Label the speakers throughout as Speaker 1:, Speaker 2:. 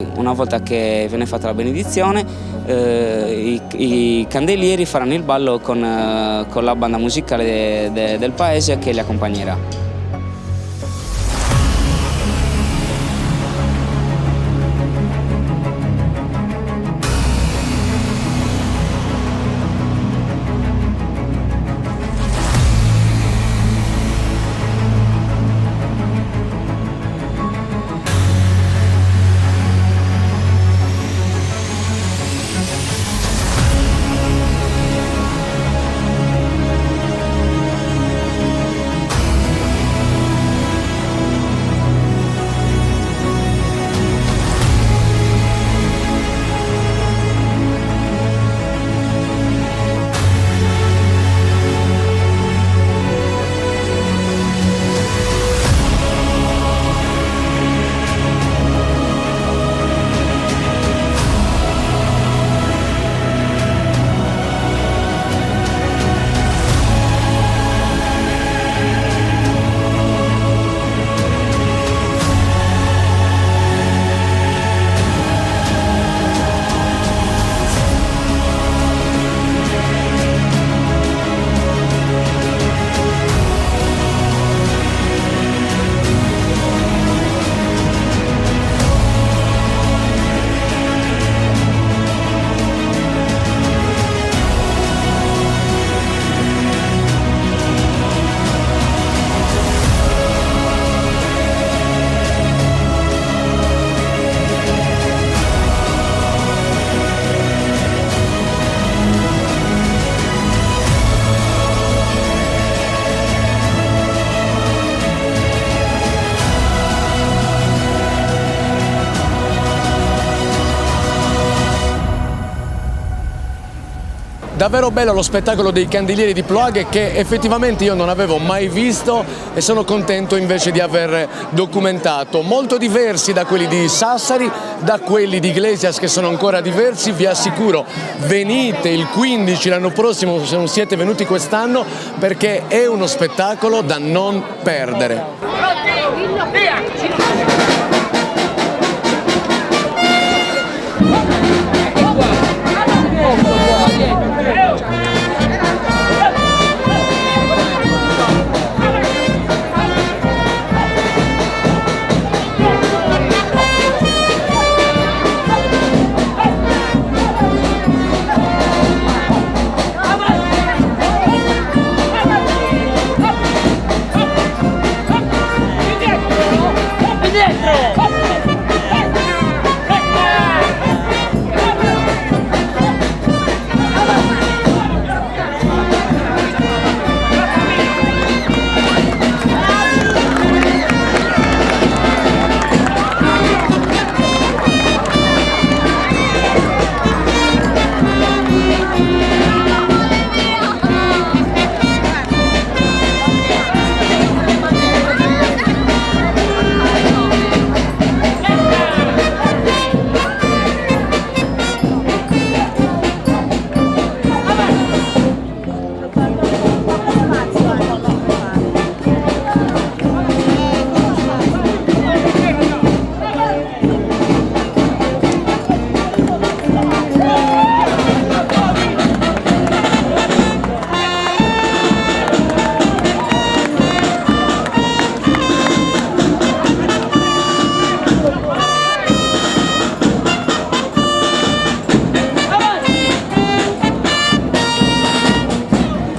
Speaker 1: Una volta che viene fatta la benedizione, i candelieri faranno il ballo con la banda musicale del paese che li accompagnerà.
Speaker 2: Davvero bello lo spettacolo dei candelieri di Ploaghe, che effettivamente io non avevo mai visto e sono contento invece di aver documentato. Molto diversi da quelli di Sassari, da quelli di Iglesias, che sono ancora diversi. Vi assicuro, venite il 15 l'anno prossimo se non siete venuti quest'anno, perché è uno spettacolo da non perdere.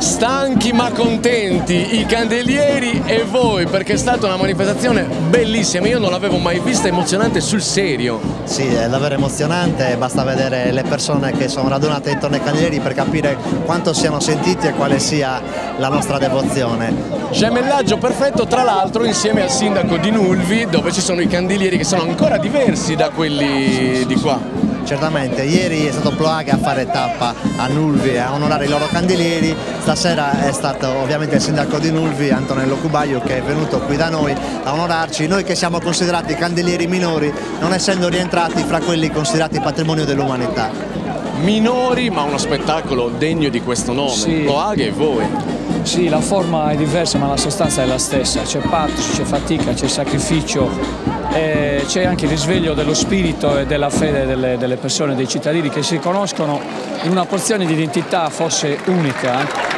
Speaker 2: Stanchi ma contenti i candelieri e voi, perché è stata una manifestazione bellissima, io non l'avevo mai vista, emozionante sul serio.
Speaker 3: Sì, è davvero emozionante, basta vedere le persone che sono radunate intorno ai candelieri per capire quanto siano sentiti e quale sia la nostra devozione.
Speaker 2: Gemellaggio perfetto, tra l'altro insieme al sindaco di Nulvi, dove ci sono i candelieri che sono ancora diversi da quelli di qua.
Speaker 3: Certamente, ieri è stato Ploaghe a fare tappa a Nulvi a onorare i loro candelieri, stasera è stato ovviamente il sindaco di Nulvi, Antonello Cubaio, che è venuto qui da noi a onorarci, noi che siamo considerati candelieri minori, non essendo rientrati fra quelli considerati patrimonio dell'umanità.
Speaker 2: Minori, ma uno spettacolo degno di questo nome, sì. Ploaghe e voi.
Speaker 4: Sì, la forma è diversa ma la sostanza è la stessa, c'è patto, c'è fatica, c'è sacrificio, c'è anche il risveglio dello spirito e della fede delle persone, dei cittadini che si riconoscono in una porzione di identità forse unica